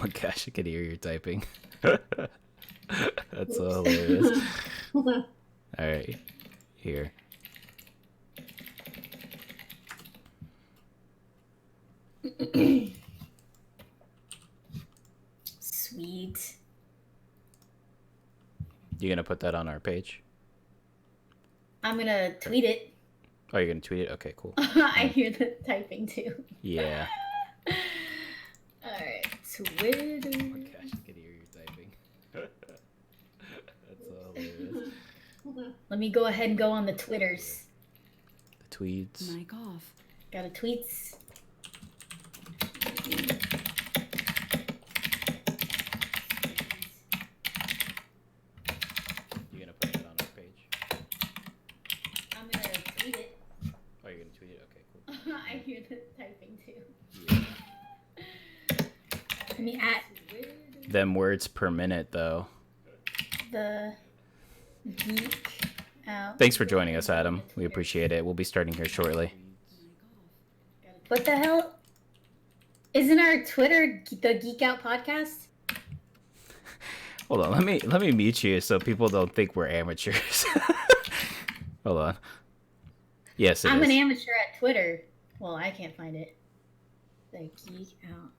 my gosh, I can hear you typing. That's so hilarious. All right, here. Sweet. You gonna put that on our page? I'm gonna tweet it. Oh, you're gonna tweet it? Okay, cool. I hear the typing too. Yeah. Alright, Twitter. Oh my gosh, I can hear you typing. That's so hilarious. Let me go ahead and go on the Twitters. The tweets. Mic off. Got a tweets. You gonna put it on our page? I'm gonna tweet it. Oh, you're gonna tweet it? Okay, cool. I hear the typing too. Yeah. Let me add Them words per minute, though. the Geek out. Thanks for joining us, Adam. We appreciate it. We'll be starting here shortly. What the hell? Isn't our Twitter the Geek Out podcast? Hold on, let me mute you so people don't think we're amateurs. Hold on. Yes, I'm is. an amateur at Twitter. Well, I can't find it. The Geek Out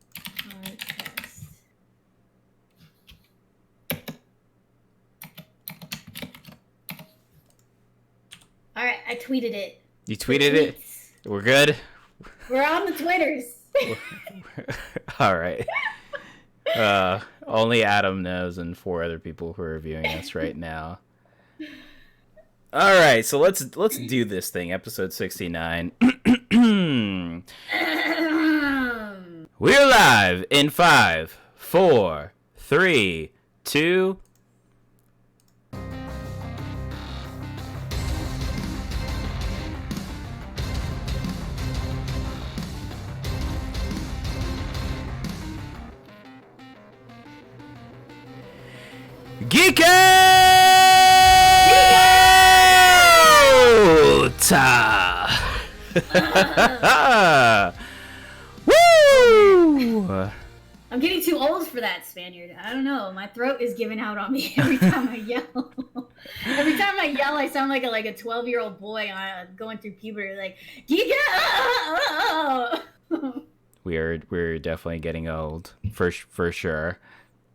podcast. All right, I tweeted it. You tweeted it? We're good? We're on the Twitters. All right. Only Adam knows and 4 other people who are viewing us right now. All right, so let's do this thing. Episode 69. We're live in 5, 4, 3, 2. Geek Out! Woo! I'm getting too old for that, Spaniard. I don't know. My throat is giving out on me every time I yell. Every time I yell, I sound like a 12-year-old boy going through puberty, like Geek Out! We're definitely getting old for sure.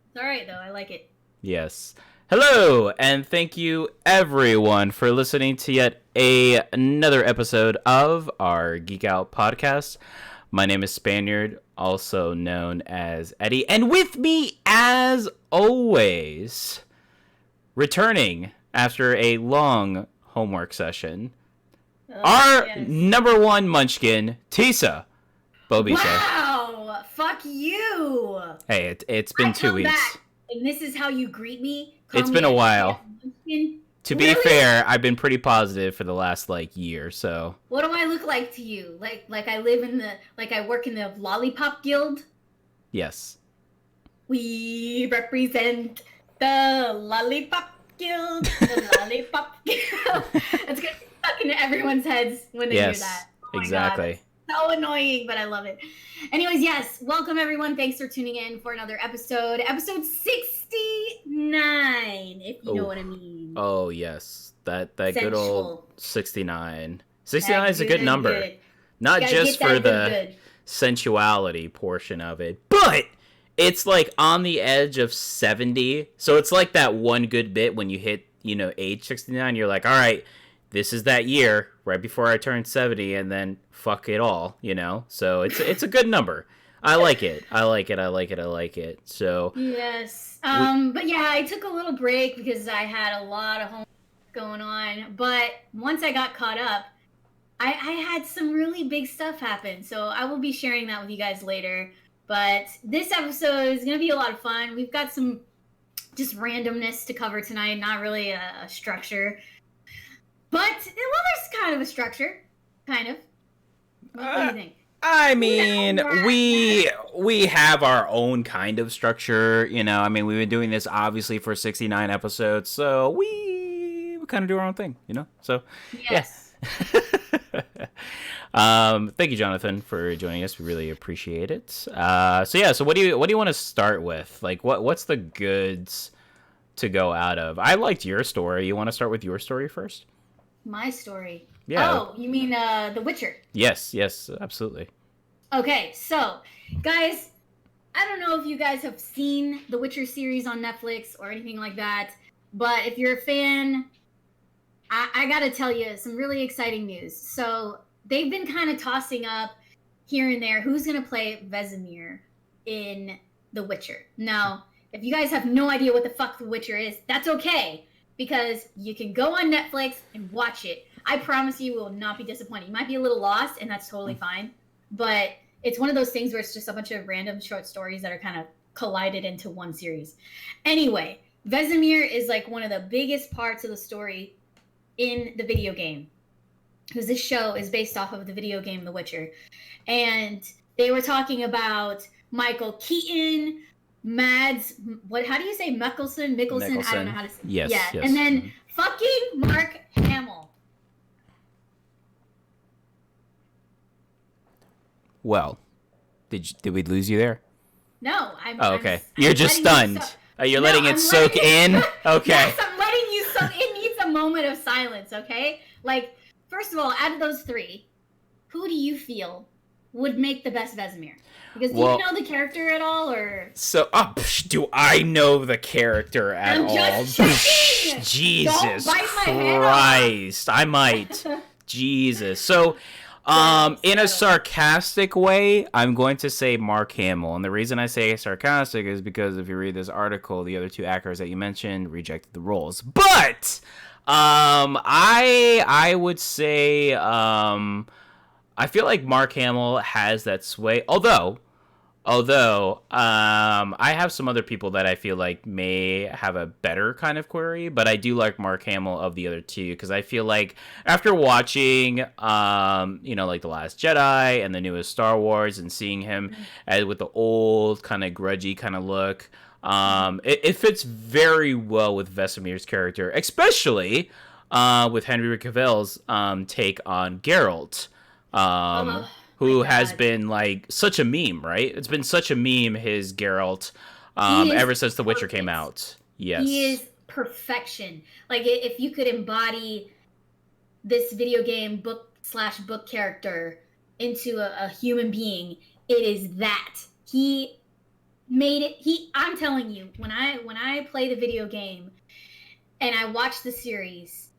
It's all right though. I like it. Yes. Hello, and thank you everyone for listening to yet another episode of our Geek Out podcast. My name is Spaniard, also known as Eddie, and with me, as always, returning after a long homework session, our number one munchkin, Tisa Bobise. Wow! Fuck you! Hey, it's been 2 weeks. Back, and this is how you greet me? It's been a while. To be really? fair, I've been pretty positive for the last year, so. What do I look like to you? Like I live in I work in the Lollipop Guild? Yes. We represent the Lollipop Guild. The Lollipop Guild. It's gonna be stuck into everyone's heads when they hear that. Oh exactly. God. So annoying, but I love it. Anyways, yes, welcome everyone. Thanks for tuning in for another episode. Episode 69, if you know what I mean. Oh, yes. That Sensual. good old 69. 69 is a good number. Good. Not just for the sensuality portion of it, but it's like on the edge of 70. So it's like that one good bit when you hit, age 69, you're like, all right, this is that year right before I turn 70, and then fuck it all, So it's a good number. I like it. So yes. But yeah, I took a little break because I had a lot of homework going on. But once I got caught up, I had some really big stuff happen. So I will be sharing that with you guys later. But this episode is gonna be a lot of fun. We've got some just randomness to cover tonight, not really a structure. But, there's kind of a structure. Kind of. What do you think? I mean, we have our own kind of structure, we've been doing this obviously for 69 episodes, so we kind of do our own thing, So, yes. Yeah. Thank you, Jonathan, for joining us. We really appreciate it. So what do you want to start with? Like, what's the goods to go out of? I liked your story. You want to start with your story first? My story. Yeah. Oh, you mean The Witcher? Yes, absolutely. Okay, so guys, I don't know if you guys have seen the Witcher series on Netflix or anything like that, but if you're a fan, I gotta tell you some really exciting news. So they've been kind of tossing up here and there who's gonna play Vesemir in The Witcher. Now, if you guys have no idea what the fuck The Witcher is, that's okay, because you can go on Netflix and watch it. I promise you will not be disappointed. You might be a little lost, and that's totally fine, but it's one of those things where it's just a bunch of random short stories that are kind of collided into one series. Anyway, Vesemir is like one of the biggest parts of the story in the video game, because this show is based off of the video game The Witcher. And they were talking about Michael Keaton, Mads, how do you say Mikkelsen? I don't know how to say. Yes. And then fucking Mark Hamill. Well, did we lose you there? No, okay. You're just stunned. You're letting it soak in? Okay. Yes, I'm letting you soak. It needs a moment of silence, okay? Like, first of all, out of those three, who do you feel would make the best Vesemir? Because do you know the character at all, or? So, do I know the character at all? Just checking. Jesus Don't bite my Christ, I might. Jesus. So, in a sarcastic way, I'm going to say Mark Hamill. And the reason I say sarcastic is because if you read this article, the other two actors that you mentioned rejected the roles. But I would say I feel like Mark Hamill has that sway. Although I have some other people that I feel like may have a better kind of query, but I do like Mark Hamill of the other two, because I feel like after watching, like The Last Jedi and the newest Star Wars, and seeing him with the old kind of grudgy kind of look, it fits very well with Vesemir's character, especially with Henry Cavill's take on Geralt. Who has been like such a meme, right? It's been such a meme, his Geralt, ever since The Witcher came out. Yes. He is perfection. Like, if you could embody this video game book character into a human being, it is that. He made it. I'm telling you, when I play the video game and I watch the series,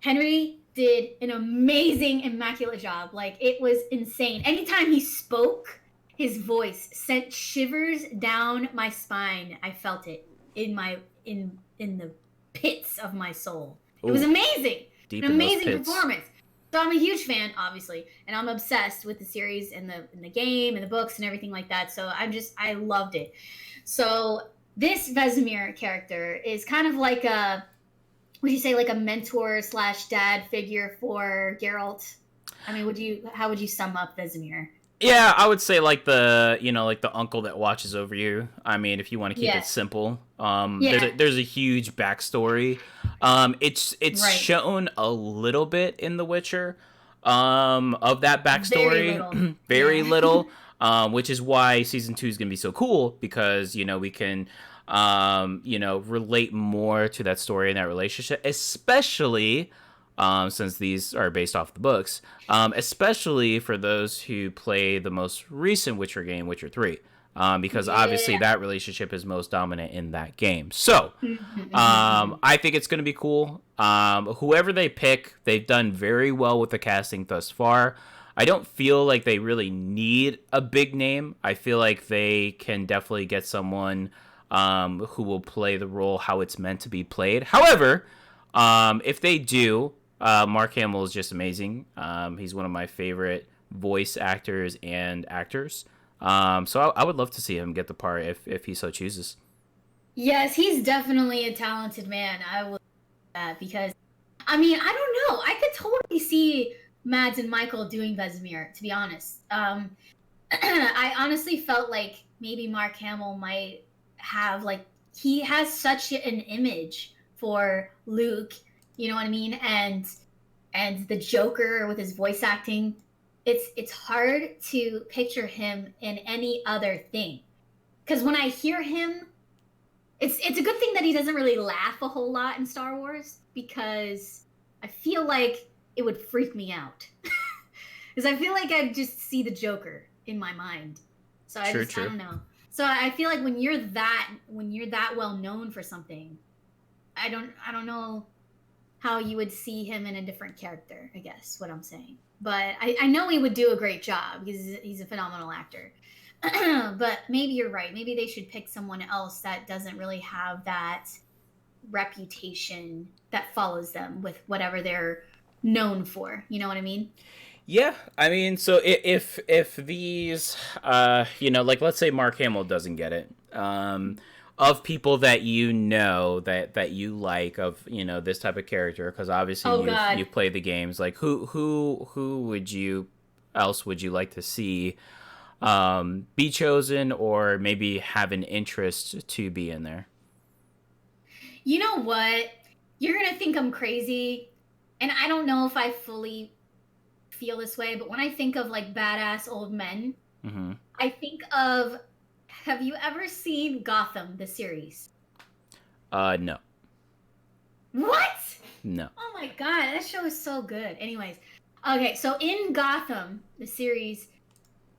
Henry did an amazing, immaculate job. Like, it was insane. Anytime he spoke, his voice sent shivers down my spine. I felt it in the pits of my soul. It was amazing. An amazing performance. So I'm a huge fan, obviously, and I'm obsessed with the series and the game and the books and everything like that. So I loved it. So this Vesemir character is kind of like would you say like a mentor / dad figure for Geralt? I mean, how would you sum up Vesemir? Yeah, I would say like the uncle that watches over you. I mean, if you want to keep it simple, there's a huge backstory. It's shown a little bit in The Witcher, of that backstory, very little, which is why season 2 is gonna be so cool, because we can relate more to that story and that relationship, especially since these are based off the books, especially for those who play the most recent Witcher game, Witcher 3, because obviously that relationship is most dominant in that game. So I think it's going to be cool. Whoever they pick, they've done very well with the casting thus far. I don't feel like they really need a big name. I feel like they can definitely get someone who will play the role how it's meant to be played. However, if they do, Mark Hamill is just amazing. He's one of my favorite voice actors and actors. So I would love to see him get the part if he so chooses. Yes, he's definitely a talented man. I will say that, because, I mean, I don't know. I could totally see Mads and Michael doing Vesemir, to be honest. I honestly felt like maybe Mark Hamill might have, like, he has such an image for Luke, you know what I mean? And and the Joker with his voice acting, it's hard to picture him in any other thing. Because when I hear him, it's a good thing that he doesn't really laugh a whole lot in Star Wars, because I feel like it would freak me out. Because I feel like I just see the Joker in my mind. So I don't know. So I feel like when you're that well known for something, I don't know how you would see him in a different character, I guess what I'm saying. But I know he would do a great job because he's a phenomenal actor. But maybe you're right. Maybe they should pick someone else that doesn't really have that reputation that follows them with whatever they're known for. You know what I mean? Yeah, I mean, so if these, like let's say Mark Hamill doesn't get it, of people that that you like of this type of character, because obviously you've played the games, like who would you else would you like to see be chosen or maybe have an interest to be in there? You know what? You're gonna think I'm crazy, and I don't know if I fully feel this way, but when I think of like badass old men, Mm-hmm. I think of, have you ever seen Gotham, the series? No. What? No. Oh my god, that show is so good. Anyways, okay, so in Gotham, the series,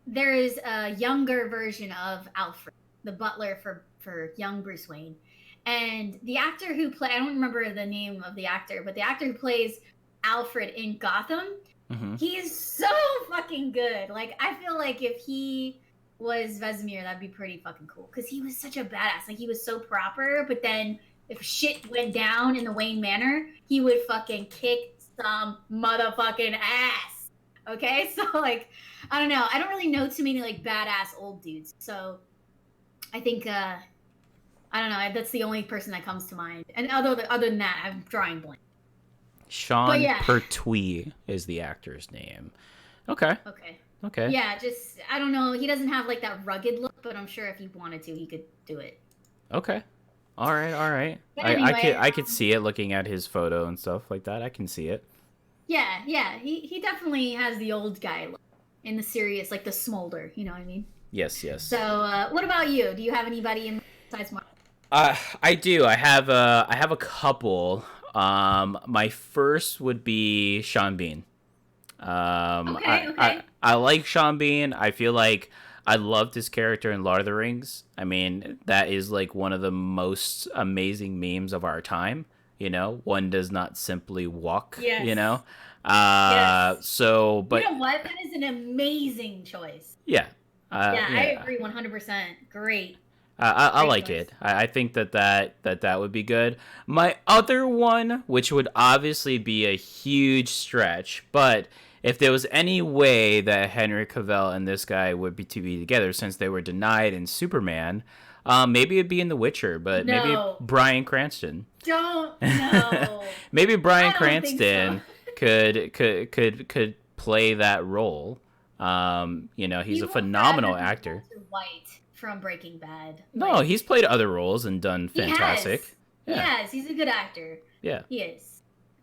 there is a younger version of Alfred, the butler for young Bruce Wayne. And the actor who I don't remember the name of the actor, but the actor who plays Alfred in Gotham, Mm-hmm. he is so fucking good. Like, I feel like if he was Vesemir, that'd be pretty fucking cool. Because he was such a badass. Like, he was so proper, but then if shit went down in the Wayne Manor, he would fucking kick some motherfucking ass. Okay? So, like, I don't know. I don't really know too many, like, badass old dudes. So, I think, I don't know. That's the only person that comes to mind. And other than that, I'm drawing blank. Sean Pertwee is the actor's name. Okay. Okay. Yeah, just, I don't know. He doesn't have like that rugged look, but I'm sure if he wanted to, he could do it. Okay. All right. But anyway, I could see it looking at his photo and stuff like that. I can see it. Yeah. He definitely has the old guy look in the serious, like the smolder. You know what I mean? Yes. So, what about you? Do you have anybody in besides Mark? I do. I have a couple. My first would be Sean Bean. Okay. I like Sean Bean. I feel like I loved his character in Lord of the Rings. I mean, that is like one of the most amazing memes of our time. One does not simply walk. Yes. Yes. So, but you know what? That is an amazing choice. Yeah. Yeah, I agree 100%. Great. I like it. I think that would be good. My other one, which would obviously be a huge stretch, but if there was any way that Henry Cavill and this guy would be to be together, since they were denied in Superman, maybe it'd be in The Witcher, but maybe Bryan Cranston. Don't no. Maybe Bryan Cranston could play that role. He's a phenomenal actor. White from Breaking Bad. No, he's played other roles and done fantastic. Yes, he's a good actor. Yeah. He is.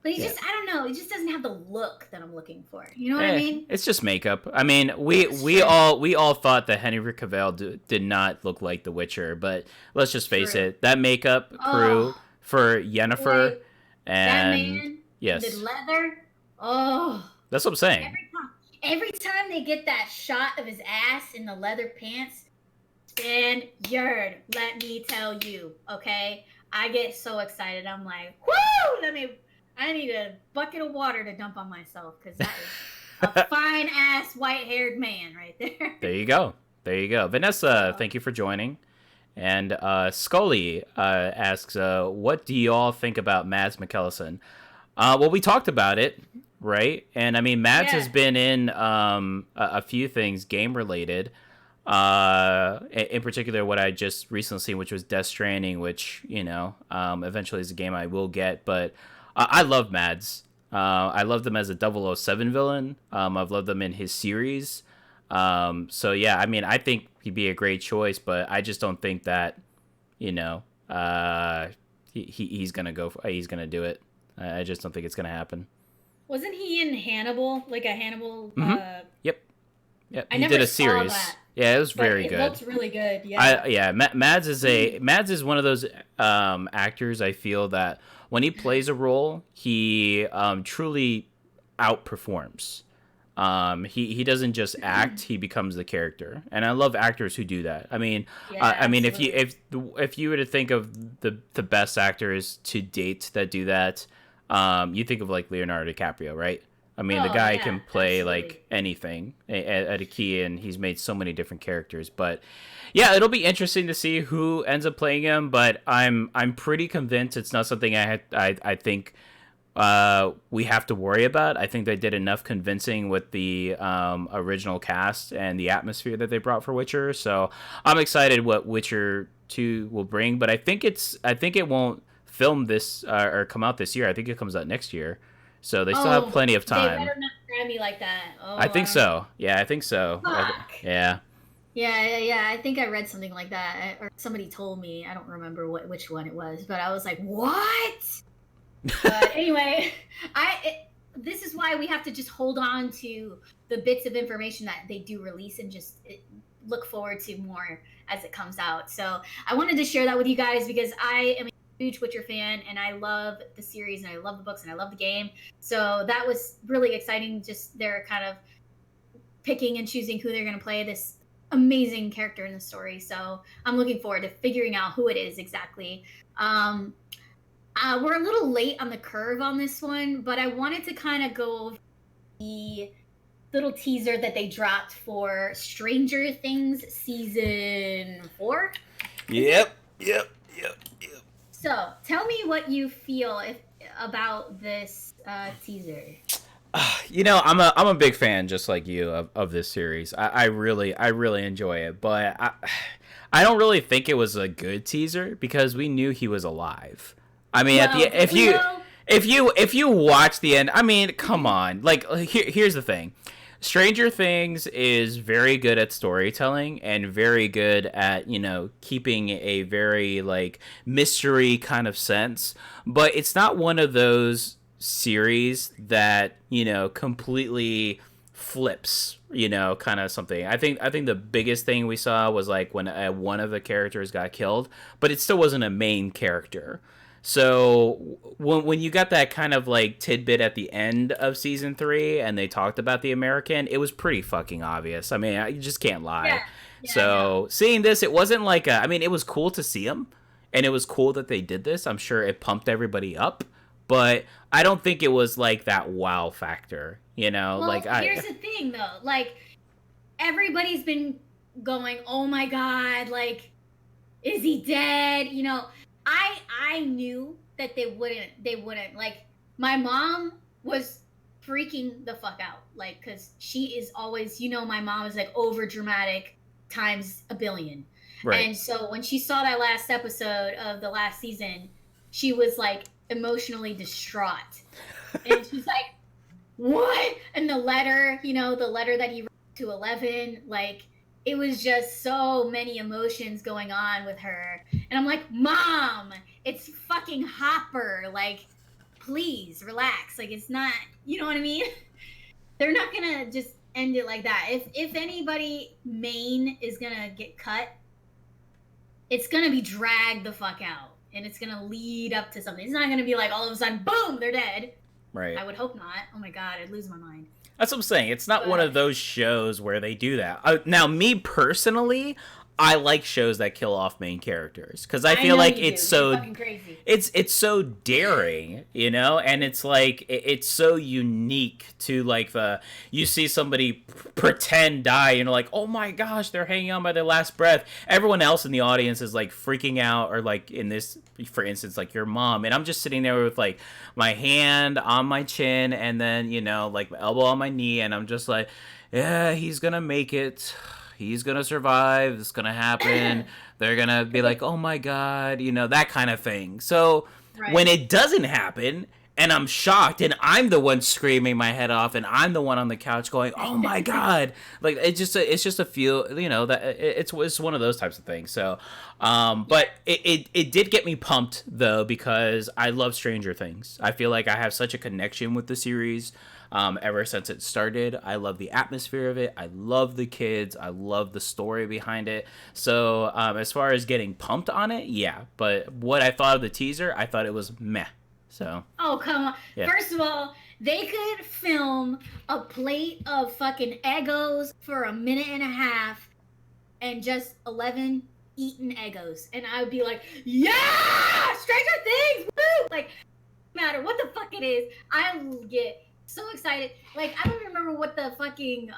But he just, I don't know, he just doesn't have the look that I'm looking for. You know what I mean? It's just makeup. I mean, we all thought that Henry Cavill did not look like The Witcher, but let's just face it, that makeup crew for Yennefer and that man, yes, the leather. Oh, that's what I'm saying. Every time they get that shot of his ass in the leather pants, Spaniard, let me tell you, okay? I get so excited. I'm like, whoo! I need a bucket of water to dump on myself, because that is a fine ass white haired man right there. There you go. Vanessa, thank you for joining. And Scully asks, what do you all think about Mads Mikkelsen? Well, we talked about it, right? And I mean, Mads has been in a few things game related. In particular, what I just recently seen, which was Death Stranding, which eventually is a game I will get. But I love Mads. I loved him as a 007 villain. I've loved him in his series. So yeah, I mean, I think he'd be a great choice, but I just don't think that he's gonna he's gonna do it. I just don't think it's gonna happen. Wasn't he in Hannibal? Like a Hannibal? Mm-hmm. Yep. Yep. I He did never a saw series. that, Yeah, it was but very it good. looked really good. Yeah. Mads is one of those actors. I feel that when he plays a role, he truly outperforms. He doesn't just act; he becomes the character, and I love actors who do that. Yeah, I mean, if you absolutely. if you were to think of the best actors to date that do that, you think of like Leonardo DiCaprio, right? I mean, the Oh guy yeah, can play absolutely. like anything at a key, and he's made so many different characters. But yeah, it'll be interesting to see who ends up playing him. But I'm pretty convinced it's not something I think we have to worry about. I think they did enough convincing with the original cast and the atmosphere that they brought for Witcher. So I'm excited what Witcher 2 will bring. But I think it won't film this or come out this year. I think it comes out next year. So they still have Oh, plenty of they time. better not grab me like that. I Oh, I think don't know. so. Yeah, I think so. Fuck. Yeah. Yeah. I think I read something like that, or somebody told me. I don't remember which one it was, but I was like, "What?" But anyway, this is why we have to just hold on to the bits of information that they do release and just look forward to more as it comes out. So I wanted to share that with you guys because I am a huge Witcher fan and I love the series and I love the books and I love the game. So that was really exciting. Just they're kind of picking and choosing who they're going to play this amazing character in the story. So I'm looking forward to figuring out who it is exactly. Um, we're a little late on the curve on this one, but I wanted to kind of go over the little teaser that they dropped for Stranger Things season 4. Is it? Yep. Yep. Yep. Yep. So tell me what you feel about this teaser. I'm a big fan, just like you, of this series. I really enjoy it, but I don't really think it was a good teaser because we knew he was alive. I mean, at the Well, well, if you watch the end, I mean, come on. Like here's the thing. Stranger Things is very good at storytelling and very good at, keeping a very like mystery kind of sense, but it's not one of those series that, completely flips, kind of something. I think the biggest thing we saw was like when one of the characters got killed, but it still wasn't a main character. So when you got that kind of like tidbit at the end of season 3 and they talked about the American, it was pretty fucking obvious. I mean, you just can't yeah, lie. yeah, I know. So seeing this, it wasn't like I mean, it was cool to see him, and it was cool that they did this. I'm sure it pumped everybody up, but I don't think it was like that wow factor. Well, Like here's the thing though. Like everybody's been going, "Oh my god, like is he dead?" I knew that they wouldn't like my mom was freaking the fuck out like cuz she is always, my mom is like over dramatic times a billion. right. And so when she saw that last episode of the last season, she was like emotionally distraught. And she's like, "What?" And the letter that he wrote to 11, like it was just so many emotions going on with her. And I'm like, "Mom, it's fucking Hopper. Like, please relax. Like, it's not, you know what I mean?" They're not gonna just end it like that. If anybody main is gonna get cut, it's gonna be dragged the fuck out. And it's gonna lead up to something. It's not gonna be like all of a sudden, boom, they're dead. Right. I would hope not. Oh my god, I'd lose my mind. That's what I'm saying. It's not one But of those shows where they do that. Now, me personally, I like shows that kill off main characters because I I feel know like you it's do. You're so fucking crazy. it's so daring, and it's like it's so unique to like the you see somebody pretend die, and you're like, oh my gosh, they're hanging on by their last breath. Everyone else in the audience is like freaking out, or like in this, for instance, like your mom, and I'm just sitting there with like my hand on my chin, and then like my elbow on my knee, and I'm just like, yeah, he's gonna make it. He's gonna survive. It's gonna happen. They're gonna be like, "Oh my god," that kind of thing. So when Right. it doesn't happen, and I'm shocked, and I'm the one screaming my head off, and I'm the one on the couch going, "Oh my god!" Like it's just a feel, that it's one of those types of things. So, but it did get me pumped though, because I love Stranger Things. I feel like I have such a connection with the series. Ever since it started, I love the atmosphere of it. I love the kids. I love the story behind it. So as far as getting pumped on it, yeah. But what I thought of the teaser, I thought it was meh. So. Oh, come on. Yeah. First of all, they could film a plate of fucking Eggos for a minute and a half and just 11 eaten Eggos. And I would be like, yeah! Stranger Things! Woo! Like, no matter what the fuck it is, I will get so excited. Like, I don't remember what the fucking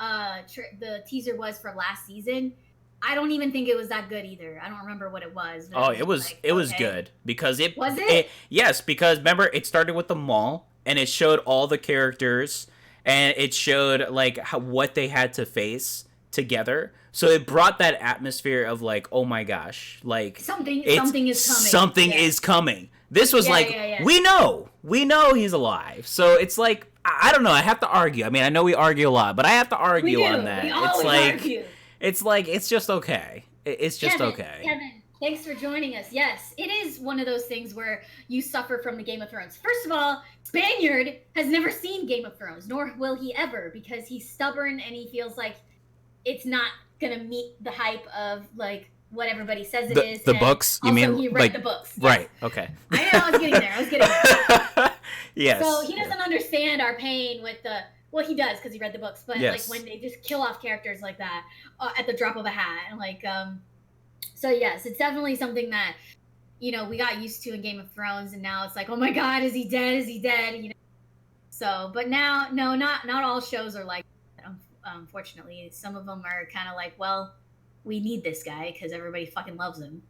the teaser was for last season. I don't even think it was that good either. I don't remember what it was. Oh, it was like, it was good because was it? Yes, because remember it started with the mall and it showed all the characters and it showed like what they had to face together. So it brought that atmosphere of like, oh my gosh, like something is coming. Something is coming. This was we know he's alive. So it's like I don't know. I have to argue. I mean, I know we argue a lot, but I have to argue on that. We always argue. It's like, it's just okay. It's just okay. Kevin, thanks for joining us. Yes, it is one of those things where you suffer from the Game of Thrones. First of all, Spaniard has never seen Game of Thrones, nor will he ever, because he's stubborn and he feels like it's not going to meet the hype of, like, what everybody says it is. The books? You mean? He read the books. Yes. Right, okay. I know, I was getting there. Yes. So he doesn't understand our pain with the... Well, he does because he read the books, but like when they just kill off characters like that at the drop of a hat, and like, so yes, it's definitely something that we got used to in Game of Thrones, and now it's like, oh my god, is he dead? Is he dead? So, but now, no, not all shows are like that, unfortunately. Some of them are kind of like, well, we need this guy because everybody fucking loves him.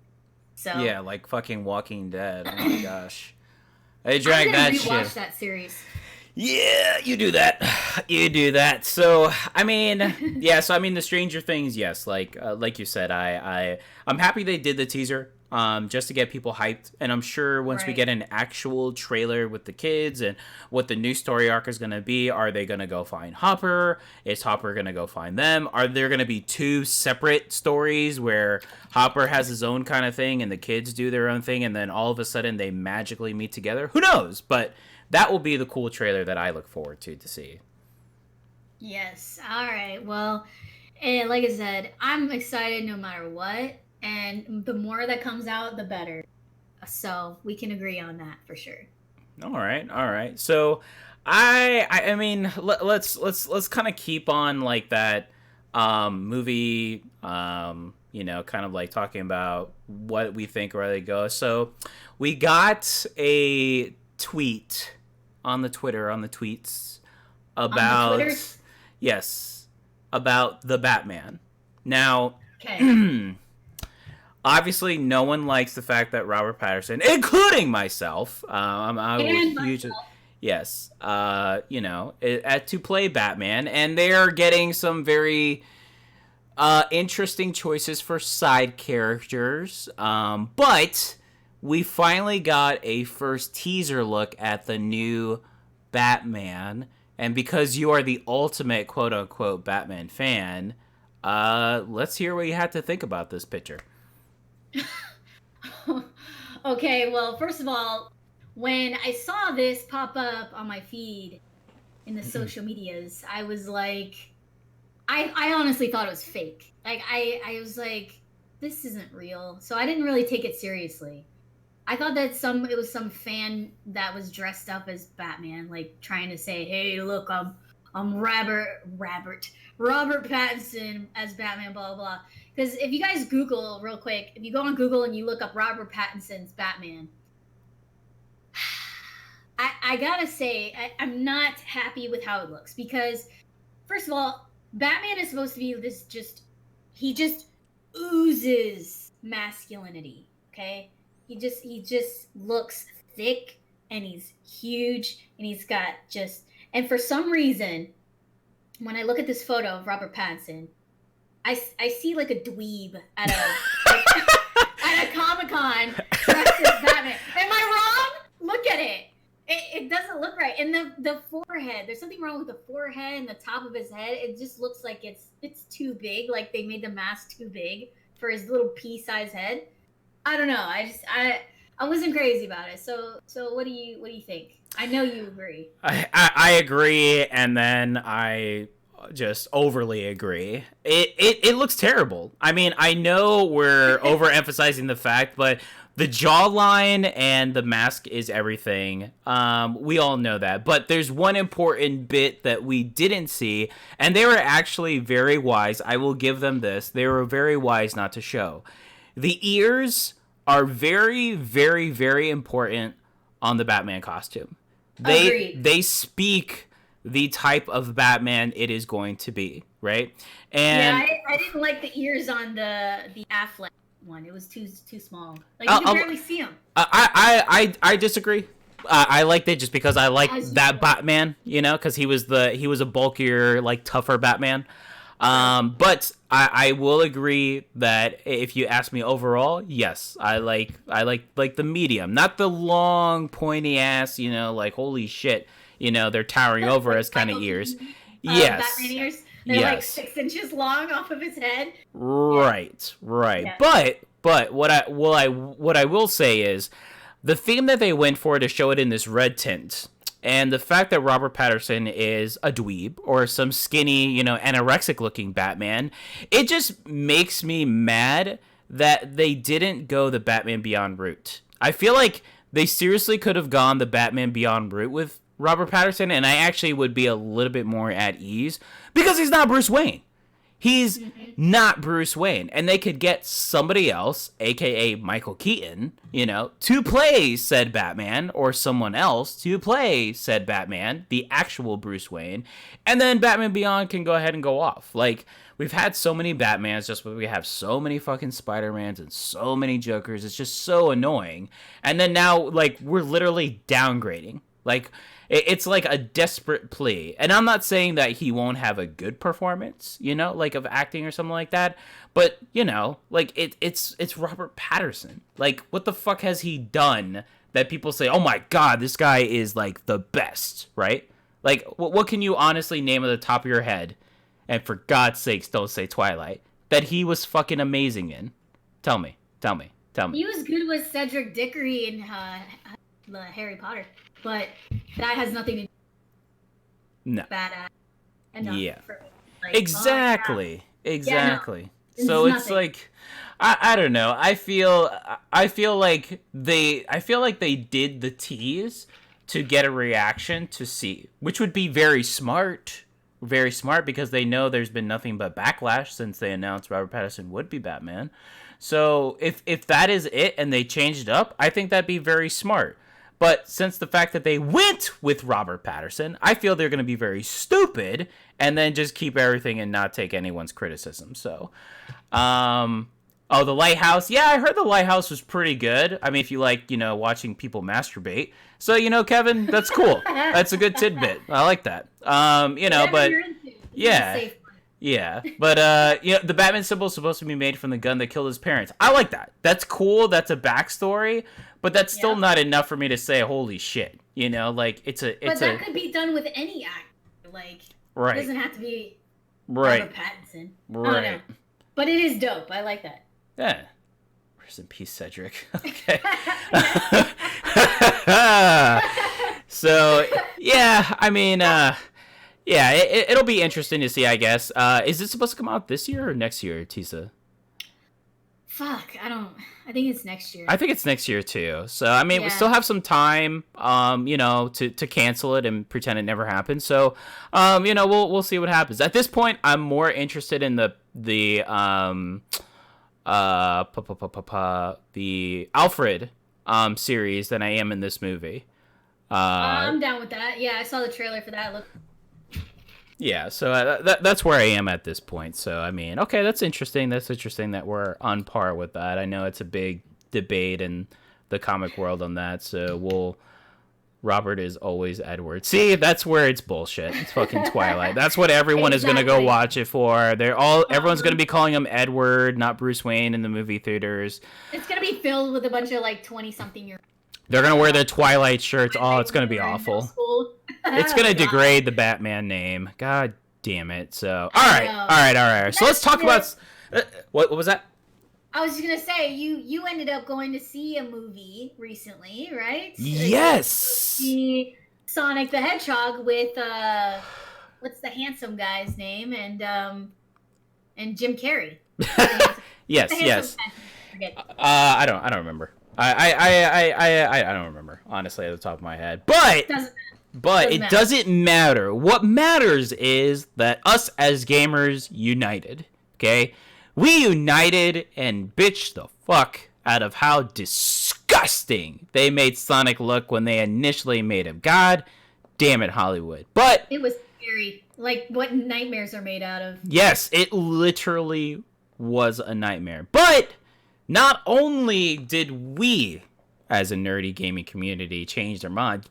So yeah, like fucking Walking Dead. Oh my gosh, they drag that shit. Rewatch that series. Yeah, you do that. You do that. So, I mean, yeah. So, I mean, the Stranger Things, yes. Like you said, I'm happy they did the teaser, just to get people hyped. And I'm sure once we get an actual trailer with the kids and what the new story arc is gonna be, are they gonna go find Hopper? Is Hopper gonna go find them? Are there gonna be two separate stories where Hopper has his own kind of thing and the kids do their own thing, and then all of a sudden they magically meet together? Who knows? But that will be the cool trailer that I look forward to see. Yes. All right. Well, like I said, I'm excited no matter what. And the more that comes out, the better. So we can agree on that for sure. All right. So I mean, let's kind of keep on like that movie, kind of like talking about what we think where they go. So we got a tweet on the tweets about about the Batman. Now, obviously, no one likes the fact that Robert Pattinson, including myself, to play Batman, and they are getting some very interesting choices for side characters, but we finally got a first teaser look at the new Batman, and because you are the ultimate quote-unquote Batman fan, let's hear what you had to think about this picture. Okay, well, first of all, when I saw this pop up on my feed in the social medias, I was like, I honestly thought it was fake. Like, I was like, this isn't real. So I didn't really take it seriously. I thought that it was some fan that was dressed up as Batman, like trying to say, "Hey, look, I'm Robert Pattinson as Batman," blah blah. Because if you guys Google real quick, if you go on Google and you look up Robert Pattinson's Batman, I gotta say I'm not happy with how it looks, because first of all, Batman is supposed to be this he just oozes masculinity. Okay. He just looks thick, and he's huge, and he's got and for some reason, when I look at this photo of Robert Pattinson, I see like a dweeb at a Comic-Con dressed as Batman. Am I wrong? Look at it. it doesn't look right. And the forehead, there's something wrong with the forehead and the top of his head. It just looks like it's too big. Like they made the mask too big for his little pea-sized head. I don't know. I wasn't crazy about it. So what do you think? I know you agree. I agree, and then I just overly agree. It looks terrible. I mean, I know we're overemphasizing the fact, but the jawline and the mask is everything. We all know that. But there's one important bit that we didn't see, and they were actually very wise. I will give them this. They were very wise not to show. The ears are very, very, very important on the Batman costume. They speak the type of Batman it is going to be, right? And yeah, I didn't like the ears on the Affleck one. It was too small. Like you can barely see him. I disagree. I liked it just because I like that Batman, you know, because he was a bulkier, like tougher Batman. But I will agree that if you ask me overall, yes, I like the medium, not the long pointy ass, you know, like holy shit, you know, they're towering over us kind of ears. Yes, Batman ears. They're like 6 inches long off of his head. Right. Yeah. But what I will say is the theme that they went for to show it in this red tint. And the fact that Robert Pattinson is a dweeb or some skinny, you know, anorexic-looking Batman, it just makes me mad that they didn't go the Batman Beyond route. I feel like they seriously could have gone the Batman Beyond route with Robert Pattinson, and I actually would be a little bit more at ease because he's not Bruce Wayne. He's not Bruce Wayne. And they could get somebody else, a.k.a. Michael Keaton, you know, to play said Batman, or someone else to play said Batman, the actual Bruce Wayne. And then Batman Beyond can go ahead and go off. Like, we've had so many Batmans, just we have so many fucking Spider-Mans and so many Jokers. It's just so annoying. And then now, like, we're literally downgrading. Like, it's like a desperate plea. And I'm not saying that he won't have a good performance, you know, like of acting or something like that. But, you know, like it's Robert Pattinson. Like, what the fuck has he done that people say, oh my God, this guy is like the best, right? Like, what can you honestly name at the top of your head? And for God's sakes, don't say Twilight. That he was fucking amazing in. Tell me. He was good with Cedric Diggory in Harry Potter. But that has nothing to do with badass. Yeah. For, like, exactly. Yeah, no, so it's like I don't know. I feel like they did the tease to get a reaction to see, which would be very smart because they know there's been nothing but backlash since they announced Robert Pattinson would be Batman. So if that is it and they changed it up, I think that'd be very smart. But since the fact that they went with Robert Pattinson, I feel they're going to be very stupid and then just keep everything and not take anyone's criticism. So, the Lighthouse. Yeah, I heard the Lighthouse was pretty good. I mean, if you like, you know, watching people masturbate. So, you know, Kevin, that's cool. That's a good tidbit. I like that. You know, but yeah. Yeah, but you know, the Batman symbol is supposed to be made from the gun that killed his parents. I like that. That's cool. That's a backstory, but that's still not enough for me to say, "Holy shit!" You know, like But that could be done with any actor. Like, it doesn't have to be Robert Pattinson. Right. I don't know. But it is dope. I like that. Yeah. Rest in peace, Cedric. Okay. So yeah, I mean. Yeah, it'll be interesting to see, I guess. Is it supposed to come out this year or next year, Tisa? Fuck, I think it's next year. I think it's next year, too. So, I mean, we still have some time, you know, to cancel it and pretend it never happened. So, you know, we'll see what happens. At this point, I'm more interested in the Alfred series than I am in this movie. I'm down with that. Yeah, I saw the trailer for that. Look. Yeah, so that's where I am at this point. So, I mean, okay, that's interesting. That's interesting that we're on par with that. I know it's a big debate in the comic world on that. So, Robert is always Edward. See, that's where it's bullshit. It's fucking Twilight. That's what everyone is going to go watch it for. Everyone's going to be calling him Edward, not Bruce Wayne in the movie theaters. It's going to be filled with a bunch of, like, 20-something-year-olds. They're gonna wear their Twilight shirts. Oh, it's gonna be We're in middle awful. school. It's Oh, gonna God. degrade the Batman name. God damn it. So, all I right, know. all right, all right. So let's talk about what was that? I was just gonna say you ended up going to see a movie recently, right? You went to go Yes. see Sonic the Hedgehog with what's the handsome guy's name and Jim Carrey. The Yes, handsome yes. guy. Forget. I don't remember. I don't remember, honestly, at the top of my head. But Doesn't it matter. doesn't matter. What matters is that us as gamers united. Okay, we united and bitched the fuck out of how disgusting they made Sonic look when they initially made him. God damn it, Hollywood. But It was scary. Like what nightmares are made out of. yes, it literally was a nightmare. But not only did we, as a nerdy gaming community, change their minds,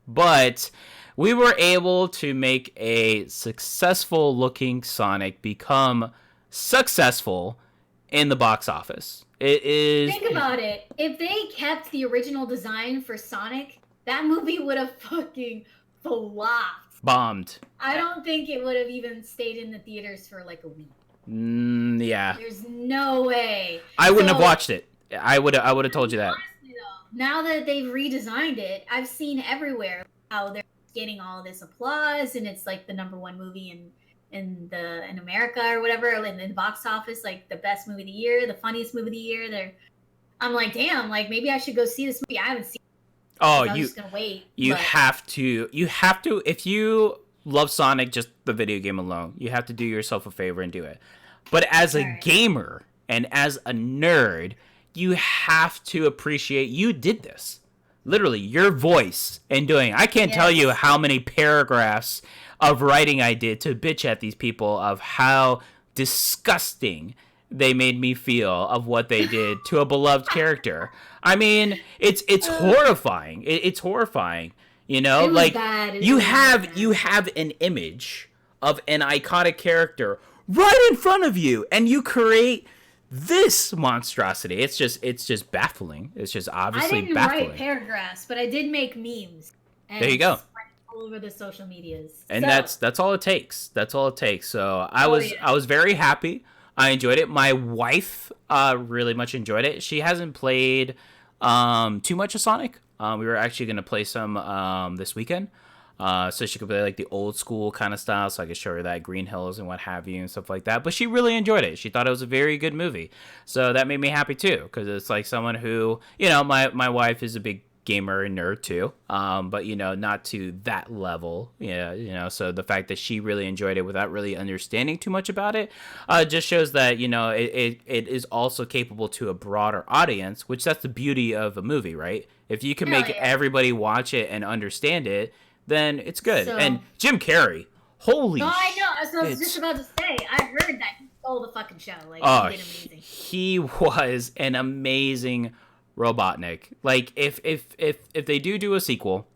but we were able to make a successful looking Sonic become successful in the box office. It is Think about it. If they kept the original design for Sonic, that movie would have fucking flopped. bombed. I don't think it would have even stayed in the theaters for like a week. Yeah, There's no way. I wouldn't So, have watched it. I would have told you that. honestly, though, now that they've redesigned it, I've seen everywhere how they're getting all this applause, and it's like the #1 movie in America or whatever, in the box office, like the best movie of the year, the funniest movie of the year. I'm like, damn, like maybe I should go see this movie. I haven't seen it. Oh, I was you just gonna wait. you but- have to if you love Sonic, just the video game alone, you have to do yourself a favor and do it. But as a Alright. gamer and as a nerd, you have to appreciate you did this. Literally, your voice and doing. I can't tell you Yes. how many paragraphs of writing I did to bitch at these people of how disgusting they made me feel of what they did to a beloved character. I mean, it's horrifying. It's horrifying. You know, It was like bad. It you was have bad. you have an image of an iconic character right in front of you, and you create this monstrosity. It's just baffling. It's just I obviously didn't baffling. write paragraphs, but I did make memes. And There you go. spread all over the social medias. And So, that's all it takes. That's all it takes. So I Oh, was yeah. I was very happy. I enjoyed it. My wife really much enjoyed it. She hasn't played too much of Sonic. We were actually gonna play some this weekend. So she could play like the old school kind of style, so I could show her that Green Hills and what have you and stuff like that. But she really enjoyed it. She thought it was a very good movie, so that made me happy too. Because it's like someone who, you know, my wife is a big gamer and nerd too, but you know, not to that level. Yeah, you know, so the fact that she really enjoyed it without really understanding too much about it, just shows that, you know, it is also capable to a broader audience, which that's the beauty of a movie, right? If you can Hell make yeah. everybody watch it and understand it, then it's good. So- And Jim Carrey, holy No, I know. So I was shit. just about to say, I heard that he stole the fucking show. Like, Oh, he did amazing. he was an amazing Robotnik. Like, if they do a sequel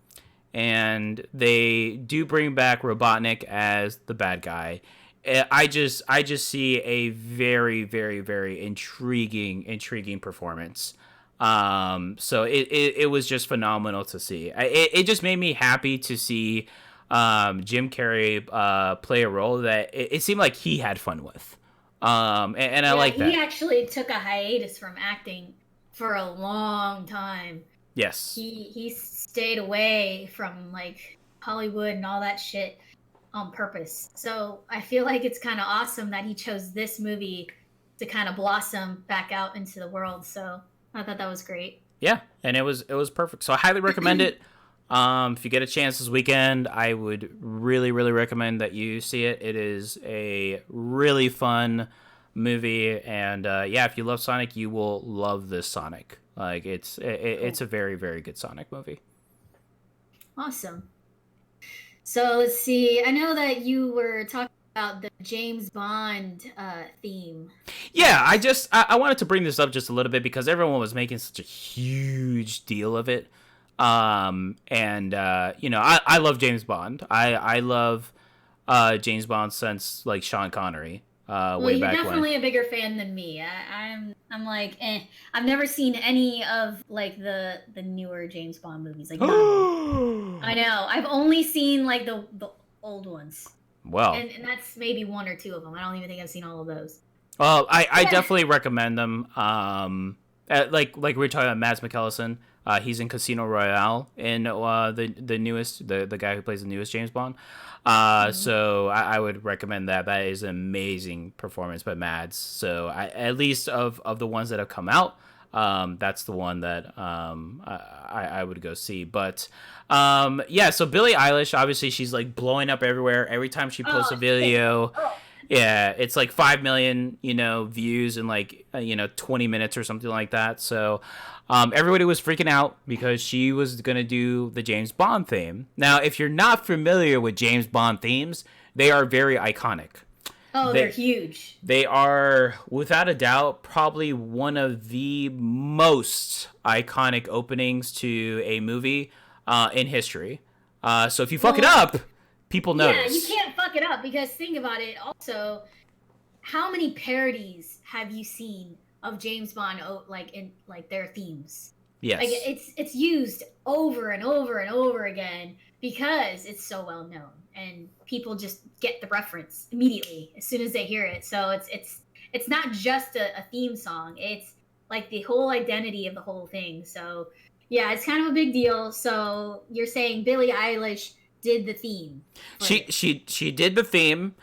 and they do bring back Robotnik as the bad guy, I just see a very, very, very intriguing performance. So it was just phenomenal to see. It just made me happy to see Jim Carrey play a role that it seemed like he had fun with. And I like that. He actually took a hiatus from acting for a long time. Yes. He stayed away from like Hollywood and all that shit on purpose. So I feel like it's kind of awesome that he chose this movie to kind of blossom back out into the world. So I thought that was great. Yeah, and it was perfect. So I highly recommend it. If you get a chance this weekend, I would really recommend that you see it. It is a really fun movie, and yeah, if you love Sonic, you will love this Sonic. Like it's a very good Sonic movie. Awesome. So let's see. I know that you were talking about the James Bond theme. Yeah, I wanted to bring this up just a little bit because everyone was making such a huge deal of it. And you know, I love James Bond. I love James Bond since like Sean Connery. Well, way you're back when. definitely a bigger fan than me. I'm like, eh. I've never seen any of like the newer James Bond movies, like none of them. I know. I've only seen like the old ones, Well, and that's maybe one or two of them. I don't even think I've seen all of those. well, I Yeah. definitely recommend them. Like we were talking about Mads Mikkelsen. He's in Casino Royale in the newest the guy who plays the newest James Bond. Mhm. So I would recommend that. That is an amazing performance by Mads. So at least of the ones that have come out, that's the one that I would go see. But yeah, so Billie Eilish, obviously she's like blowing up everywhere. Every time she posts Oh, a shit. video, Oh. yeah, it's like 5 million, views in like 20 minutes or something like that. So everybody was freaking out because she was gonna do the James Bond theme. Now, if you're not familiar with James Bond themes, they are very iconic. Oh, they're They huge. they are without a doubt probably one of the most iconic openings to a movie in history. So if you fuck it Well, up, people yeah, you notice. can't fuck it up because think about it. Also, how many parodies have you seen of James Bond, like in like their themes? Like Yes. it's used over and over and over again because it's so well known and people just get the reference immediately as soon as they hear it. So it's not just a theme song. It's like the whole identity of the whole thing. So yeah, it's kind of a big deal. So you're saying Billie Eilish did the theme for She this. she she did the theme.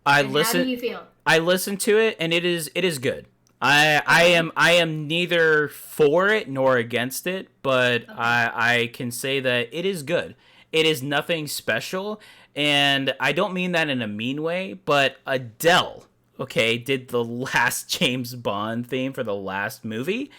I And how do listen you feel? I listened to it and it is good. I Okay. am I am neither for it nor against it, but Okay. I can say that it is good. It is nothing special, and I don't mean that in a mean way, but Adele, okay, did the last James Bond theme for the last movie.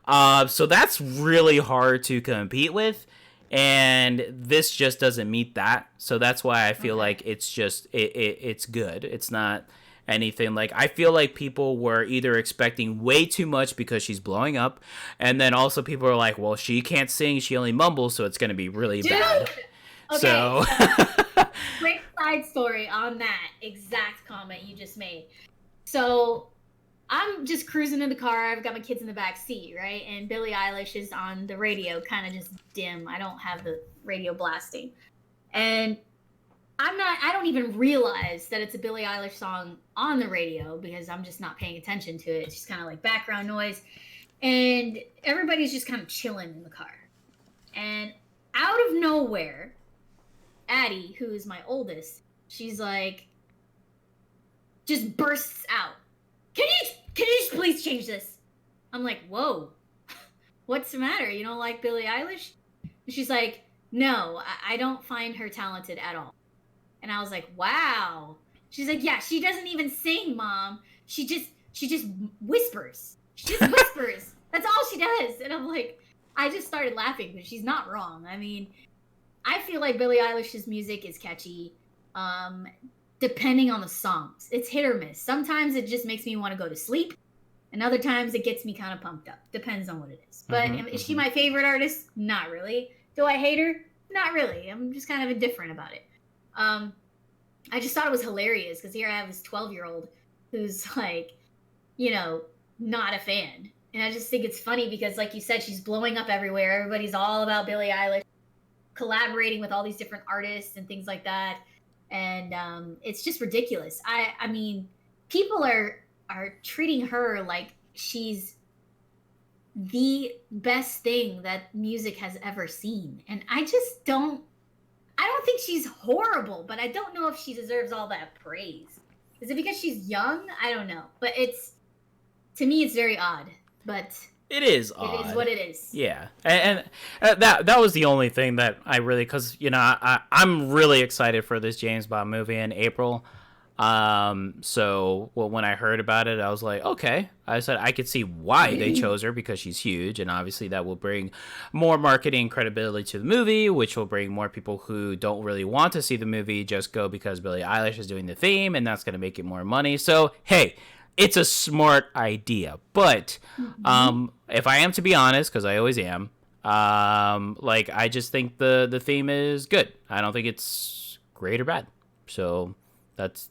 So that's really hard to compete with, and this just doesn't meet that. So that's why I feel Okay. like it's good. It's not anything like I feel like people were either expecting way too much because she's blowing up, and then also people are like, well, she can't sing, she only mumbles, so it's gonna be really Dude. bad. Okay, So so quick side story on that exact comment you just made. So I'm just cruising in the car. I've got my kids in the back seat, right? And Billie Eilish is on the radio, kind of just dim. I don't have the radio blasting. And I don't even realize that it's a Billie Eilish song on the radio because I'm just not paying attention to it. It's just kind of like background noise. And everybody's just kind of chilling in the car. And out of nowhere, Addie, who is my oldest, she's like, just bursts out. Can you just please change this? I'm like, whoa, what's the matter? You don't like Billie Eilish? And she's like, no, I don't find her talented at all. And I was like, wow. She's like, yeah, she doesn't even sing, mom. She just whispers. She just whispers. That's all she does. And I'm like, I just started laughing, but she's not wrong. I mean, I feel like Billie Eilish's music is catchy. Um, Depending on the songs, it's hit or miss. Sometimes it just makes me want to go to sleep, and other times it gets me kind of pumped up. Depends on what it is. But mm-hmm, is she mm-hmm. my favorite artist? Not really. Do I hate her? Not really. I'm just kind of indifferent about it. Um, I just thought it was hilarious because here I have this 12-year-old who's like, you know, not a fan. And I just think it's funny because, like you said, she's blowing up everywhere. Everybody's all about Billie Eilish, collaborating with all these different artists and things like that. And it's just ridiculous. I mean, people are treating her like she's the best thing that music has ever seen, and I just don't. I don't think she's horrible, but I don't know if she deserves all that praise. Is it because she's young? I don't know, but it's to me it's very odd. But It is it is odd. what it is. Yeah, and that was the only thing that I really, because I'm really excited for this James Bond movie in April. So well, when I heard about it, I was like, okay. I said I could see why they chose her because she's huge, and obviously that will bring more marketing credibility to the movie, which will bring more people who don't really want to see the movie just go because Billie Eilish is doing the theme, and that's going to make it more money. So hey, it's a smart idea, but Mm-hmm. if I am to be honest, because I always am, like I just think the theme is good. I don't think it's great or bad. So That's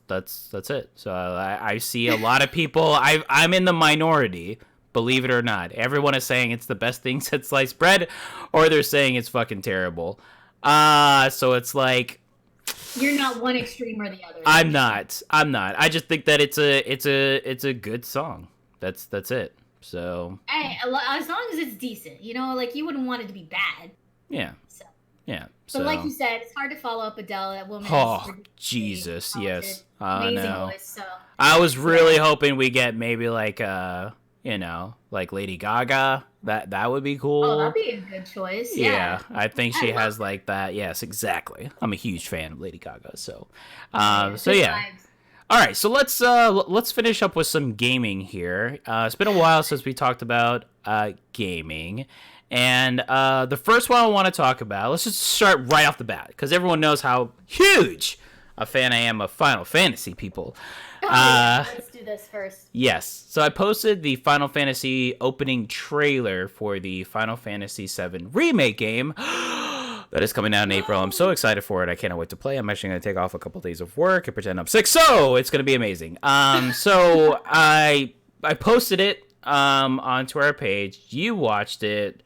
it. So I see a lot of people. I'm in the minority, believe it or not. Everyone is saying it's the best thing since sliced bread, or they're saying it's fucking terrible. So it's like you're not one extreme or the other. I'm not. I just think that it's a good song. That's it. So hey, as long as it's decent, like you wouldn't want it to be bad. Yeah. So. Yeah. So like you said, it's hard to follow up Adele. That woman. Oh, Jesus, yes. Amazing no. voice. So I was really hoping we get maybe like like Lady Gaga. That would be cool. Oh, that'd be a good choice. Yeah. I think she has like that. Yes, exactly. I'm a huge fan of Lady Gaga. So, Vibes. All right, so let's finish up with some gaming here. It's been a while since we talked about gaming. And the first one I want to talk about, let's just start right off the bat, because everyone knows how huge a fan I am of Final Fantasy, people. Let's do this first. Yes. So I posted the Final Fantasy opening trailer for the Final Fantasy VII Remake game that is coming out in April. I'm so excited for it. I can't wait to play. I'm actually going to take off a couple days of work and pretend I'm sick, so it's going to be amazing. So I posted it onto our page. You watched it.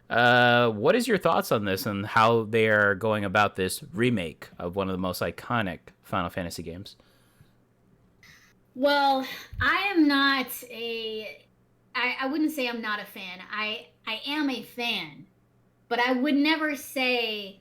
What is your thoughts on this and how they are going about this remake of one of the most iconic Final Fantasy games? Well, I am not I wouldn't say I'm not a fan. I am a fan, but I would never say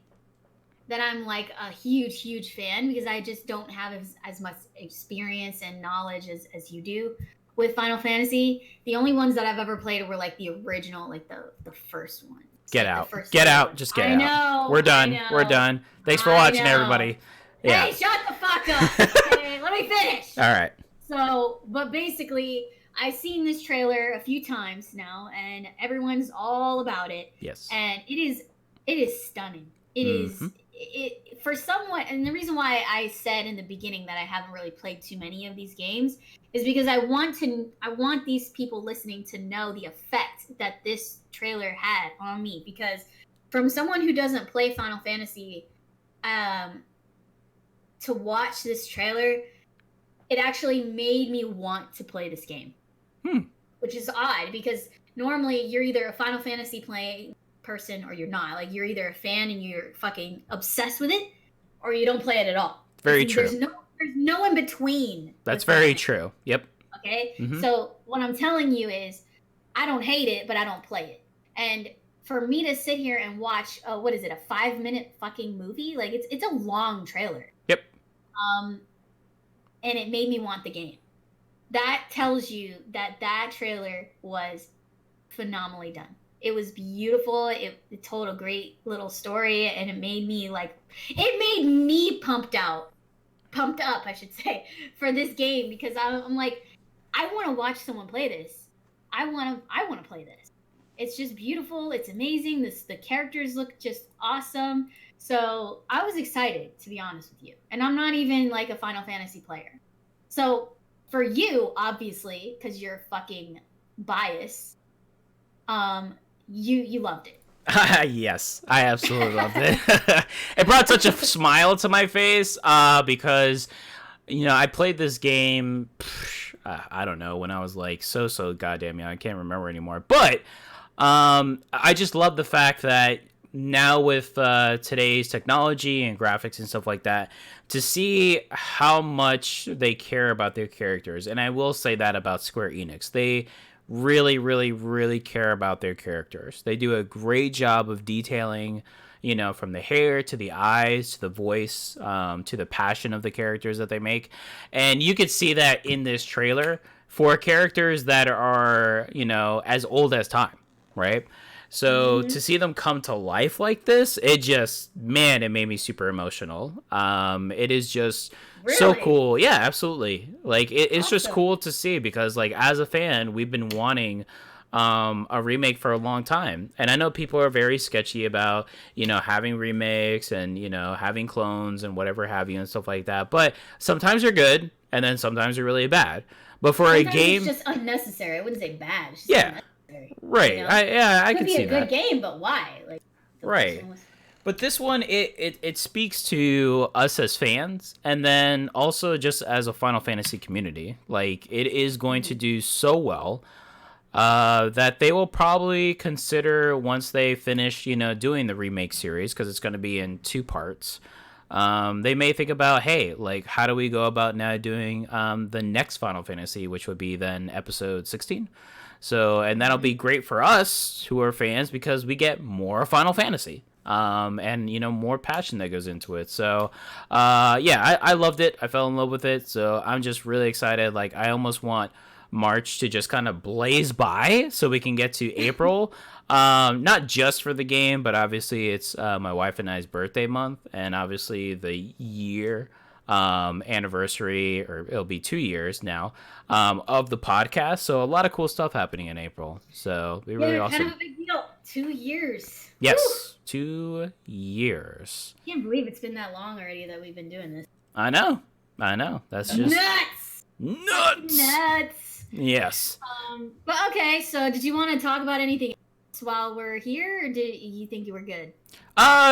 that I'm like a huge fan, because I just don't have as much experience and knowledge as you do with Final Fantasy. The only ones that I've ever played were like the original, like the first one. Get out. Get out. Just get out. I know. We're done. We're done. Thanks for watching, everybody. Yeah. Hey, shut the fuck up. Okay, let me finish. All right. So, but basically, I've seen this trailer a few times now, and everyone's all about it. Yes. And it is stunning. It is for someone, and the reason why I said in the beginning that I haven't really played too many of these games is because I want these people listening to know the effect that this trailer had on me, because from someone who doesn't play Final Fantasy, to watch this trailer, it actually made me want to play this game. Which is odd, because normally you're either a Final Fantasy playing person or you're not. Like, you're either a fan and you're fucking obsessed with it, or you don't play it at all. Very true. There's no in between. That's very true. Yep. Okay? So what I'm telling you is, I don't hate it, but I don't play it. And for me to sit here and watch, what is it, a 5-minute fucking movie? Like, it's a long trailer. Yep. And it made me want the game. That tells you that trailer was phenomenally done. It was beautiful. It told a great little story, and it made me pumped up, I should say, for this game, because I'm like, I want to watch someone play this. I want to play this. It's just beautiful. It's amazing. The characters look just awesome. So I was excited, to be honest with you. And I'm not even like a Final Fantasy player. So for you, obviously, because you're fucking biased, you loved it. Yes, I absolutely loved it. It brought such a smile to my face because, I played this game, I don't know, when I was like so goddamn young. I can't remember anymore. But I just love the fact that now with today's technology and graphics and stuff like that, to see how much they care about their characters. And I will say that about Square Enix. They really care about their characters. They do a great job of detailing, from the hair to the eyes to the voice, to the passion of the characters that they make. And you could see that in this trailer for characters that are, as old as time, right? So to see them come to life like this, it made me super emotional. It is just so cool. Yeah, absolutely. Like, it's just cool to see, because like, as a fan, we've been wanting a remake for a long time. And I know people are very sketchy about, having remakes and, having clones and whatever have you and stuff like that. But sometimes they're good, and then sometimes they're really bad. But for sometimes a game, it's just unnecessary. I wouldn't say bad. Yeah. Right. I can see that. It could be a good game, but why? Like, right. But this one, it speaks to us as fans, and then also just as a Final Fantasy community. Like, it is going to do so well that they will probably consider once they finish, doing the remake series, because it's going to be in 2 parts. They may think about, hey, like, how do we go about now doing the next Final Fantasy, which would be then episode 16. So, and that'll be great for us who are fans because we get more Final Fantasy. And more passion that goes into it. So yeah, I loved it. I fell in love with it. So I'm just really excited. Like, I almost want March to just kind of blaze by so we can get to April. Not just for the game, but obviously it's my wife and I's birthday month, and obviously the year anniversary, or it'll be 2 years now, of the podcast. So a lot of cool stuff happening in April. So it'll be really awesome. Kind of a big deal. 2 years. Yes. Woo! 2 years. I can't believe it's been that long already that we've been doing this. I know. That's just nuts. Yes. But okay, so did you want to talk about anything else while we're here, or did you think you were good?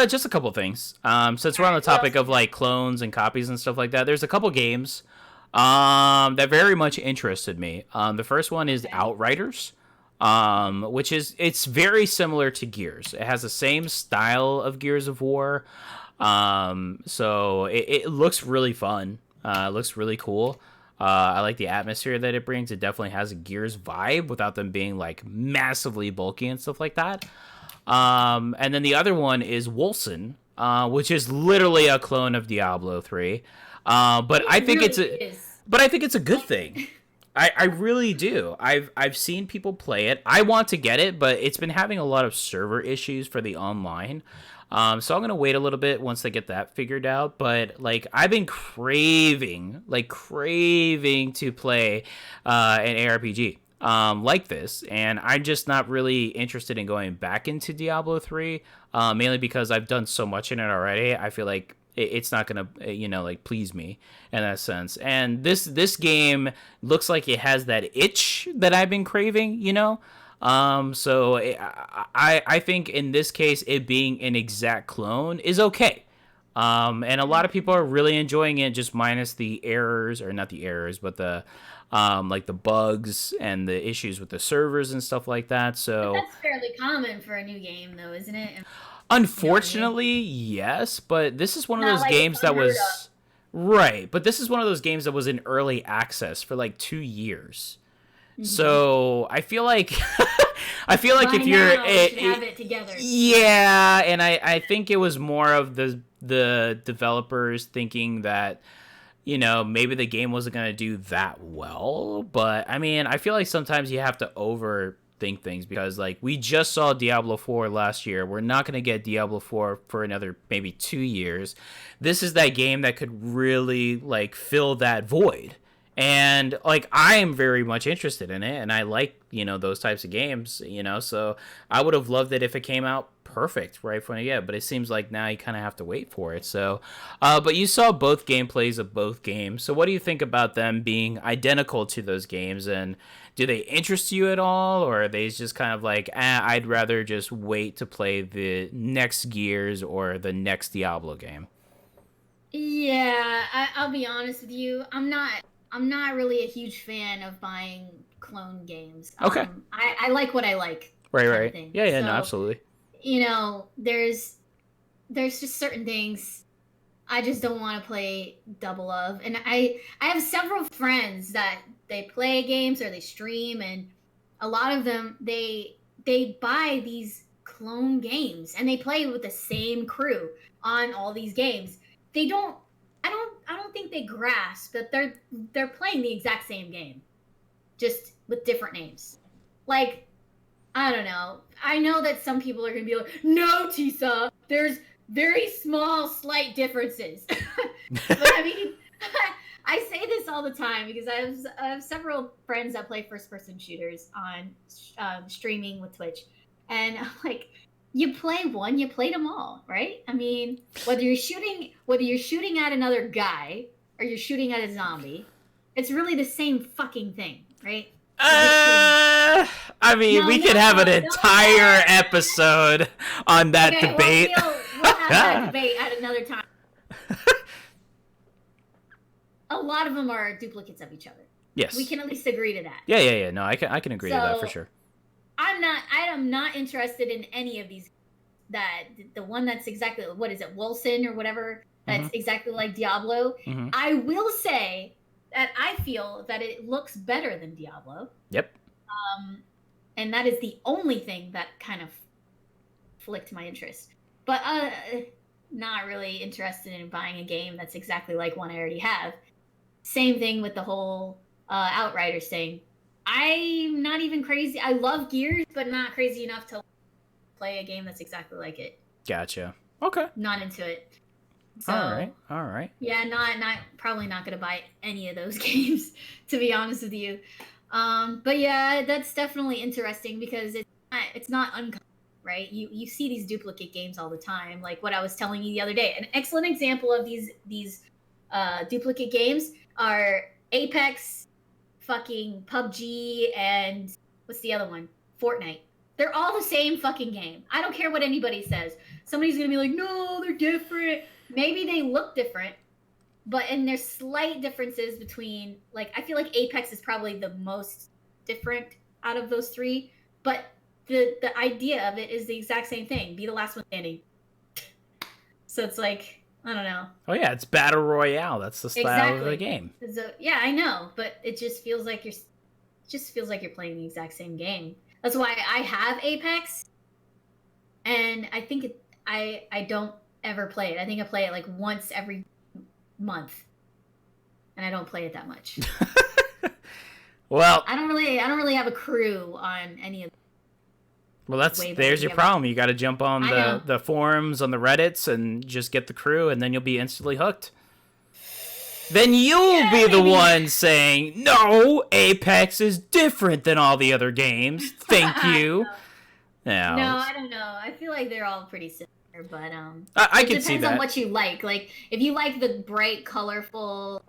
Just a couple things. Since we're on the topic of like clones and copies and stuff like that, there's a couple games that very much interested me. The first one is Outriders. Which it's very similar to Gears. It has the same style of Gears of War. So it looks really fun. It looks really cool. I like the atmosphere that it brings. It definitely has a Gears vibe without them being like massively bulky and stuff like that. And then the other one is Wolcen, which is literally a clone of Diablo 3. But I think it's a good thing. I really do. I've seen people play it. I want to get it, but it's been having a lot of server issues for the online. So I'm gonna wait a little bit once they get that figured out. But like, I've been craving to play an ARPG like this, and I'm just not really interested in going back into Diablo 3, mainly because I've done so much in it already. I feel like it's not gonna like please me in that sense. And this game looks like it has that itch that I've been craving, so I think in this case it being an exact clone is okay. And a lot of people are really enjoying it, just minus the errors, or not the errors, but the like the bugs and the issues with the servers and stuff like that. So but that's fairly common for a new game, though, isn't it? Unfortunately, yes, but this is one of those games that was right. But this is one of those games that was in early access for like 2 years. Mm-hmm. So I feel like if you're have it together. Yeah, and I think it was more of the developers thinking that maybe the game wasn't going to do that well. But I mean, I feel like sometimes you have to overthink things, because like we just saw Diablo 4 last year. We're not going to get Diablo 4 for another maybe 2 years. This is that game that could really like fill that void. And like, I am very much interested in it, and I like, those types of games, so I would have loved it if it came out perfect right when but it seems like now you kind of have to wait for it. So but you saw both gameplays of both games, so what do you think about them being identical to those games, and do they interest you at all, or are they just kind of like, I'd rather just wait to play the next Gears or the next Diablo game? Yeah, I'll be honest with you, I'm not really a huge fan of buying clone games. Okay. I like what I like. Right. Yeah, so, no, absolutely. There's just certain things I just don't want to play double of. And I have several friends that they play games or they stream, and a lot of them, they buy these clone games and they play with the same crew on all these games. I don't think they grasp that they're playing the exact same game, just with different names. Like, I don't know. I know that some people are going to be like, no, Tisa, there's very small, slight differences. But I mean, I say this all the time because I have several friends that play first-person shooters on streaming with Twitch. And I'm like, you play one, you played them all, right? I mean, whether you're shooting at another guy or you're shooting at a zombie, it's really the same fucking thing, right? I mean, we could have an entire episode on that debate. We'll have that debate at another time. A lot of them are duplicates of each other. Yes. We can at least agree to that. Yeah. No, I can agree to that for sure. I am not interested in any of these. That the one that's exactly, what is it, Wilson or whatever, that's exactly like Diablo. I will say that I feel that it looks better than Diablo. Yep. And that is the only thing that kind of flicked my interest. But not really interested in buying a game that's exactly like one I already have. Same thing with the whole Outriders thing. I'm not even crazy. I love Gears, but not crazy enough to play a game that's exactly like it. Gotcha. Okay. Not into it. So, all right. Yeah, probably not gonna buy any of those games, to be honest with you. But yeah, that's definitely interesting because it's not uncommon, right? You see these duplicate games all the time, like what I was telling you the other day. An excellent example of these duplicate games are Apex, fucking PUBG, and what's the other one? Fortnite. They're all the same fucking game. I don't care what anybody says. Somebody's gonna be like, no, they're different. Maybe they look different, and there's slight differences between, like, I feel like Apex is probably the most different out of those three, but the idea of it is the exact same thing. Be the last one standing. So it's like, I don't know. Oh yeah, it's Battle Royale. That's the style of the game. So, yeah, I know, but it just feels like you're playing the exact same game. That's why I have Apex, and I think I don't ever play it. I think I play it like once every month, and I don't play it that much. Well, I don't really have a crew on any of. Well, there's your problem. You got to jump on the forums, on the Reddits, and just get the crew, and then you'll be instantly hooked. Then you'll be the one saying, no, Apex is different than all the other games. Thank you. No, I don't know. I feel like they're all pretty similar, but I can see that. Depends on what you like. Like, if you like the bright, colorful,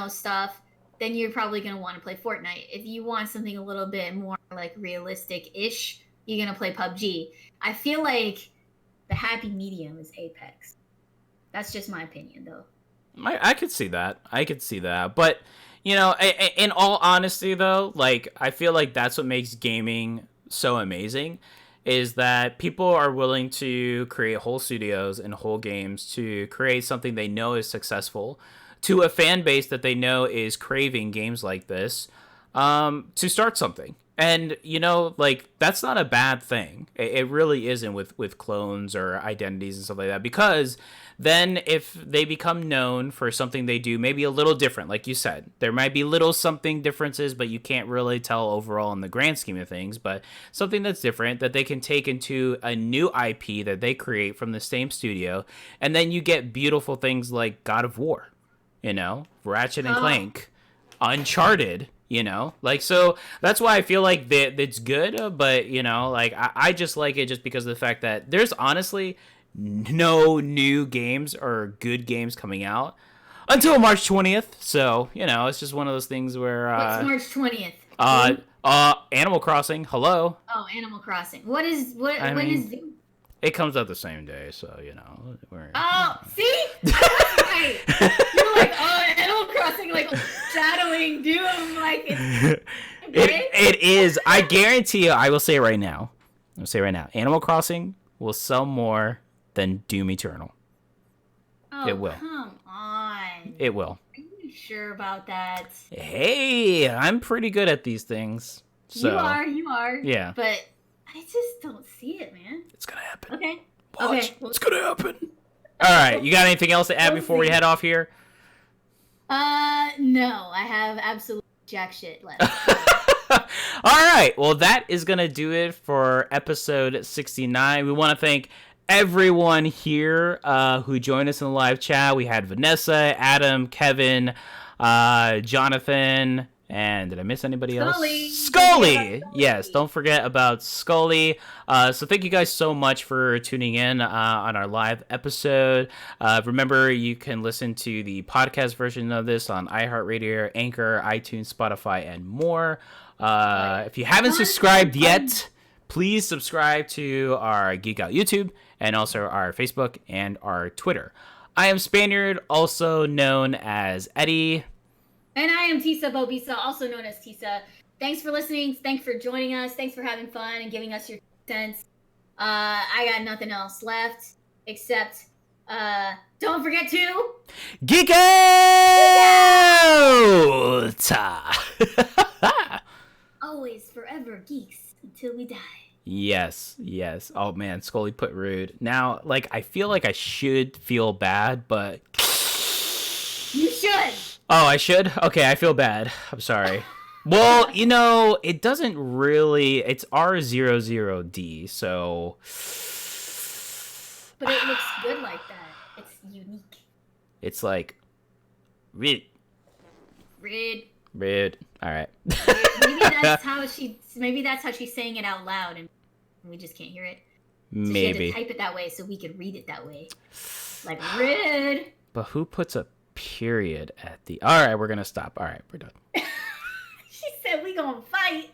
stuff, then you're probably going to want to play Fortnite. If you want something a little bit more, like, realistic-ish, you're going to play PUBG. I feel like the happy medium is Apex. That's just my opinion, though. I could see that. But, in all honesty, though, like, I feel like that's what makes gaming so amazing, is that people are willing to create whole studios and whole games to create something they know is successful to a fan base that they know is craving games like this, to start something. And, like, that's not a bad thing. It really isn't with clones or identities and stuff like that, because then if they become known for something they do maybe a little different, like you said, there might be little something differences, but you can't really tell overall in the grand scheme of things, but something that's different that they can take into a new IP that they create from the same studio, and then you get beautiful things like God of War, Ratchet and Clank, Uncharted, like, so that's why I feel like it's good, but like I just like it just because of the fact that there's honestly no new games or good games coming out until March 20th. So, it's just one of those things where what's March 20th? Animal Crossing. Hello. Oh, Animal Crossing. When is it comes out the same day, so we're see? Right. You're like, Animal Crossing, like shadowing Doom, like it is. I guarantee you, I will say it right now. Animal Crossing will sell more than Doom Eternal. Oh, it will. Come on. It will. Are you sure about that? Hey, I'm pretty good at these things. So. You are. Yeah. But I just don't see it, man. It's gonna happen. Okay. Watch. Okay. It's gonna happen. All right. You got anything else to add before we head off here? No. I have absolutely jack shit left. All right. Well, that is gonna do it for episode 69. We want to thank everyone here who joined us in the live chat. We had Vanessa, Adam, Kevin, Jonathan, and did I miss anybody else? Scully! Yes, don't forget about Scully. So thank you guys so much for tuning in on our live episode. Remember, you can listen to the podcast version of this on iHeartRadio, Anchor, iTunes, Spotify, and more. If you haven't subscribed yet, please subscribe to our Geek Out YouTube and also our Facebook and our Twitter. I am Spaniard, also known as Eddie. And I am Tisa Bobisa, also known as Tisa. Thanks for listening. Thanks for joining us. Thanks for having fun and giving us your cents. I got nothing else left except don't forget to Geek Out! Always, forever geeks until we die. Yes. Oh man, Scully put rude. Now, like, I feel like I should feel bad, but You should. Oh, I should? Okay, I feel bad. I'm sorry. Well, it doesn't really... It's R00D, so... But it looks good like that. It's unique. It's like... Rid. Alright. Maybe that's how she's saying it out loud and we just can't hear it. So Maybe. she had to type it that way so we could read it that way. Like, rid. But who puts a period at the... Alright, we're gonna stop. Alright, we're done. She said we gonna fight.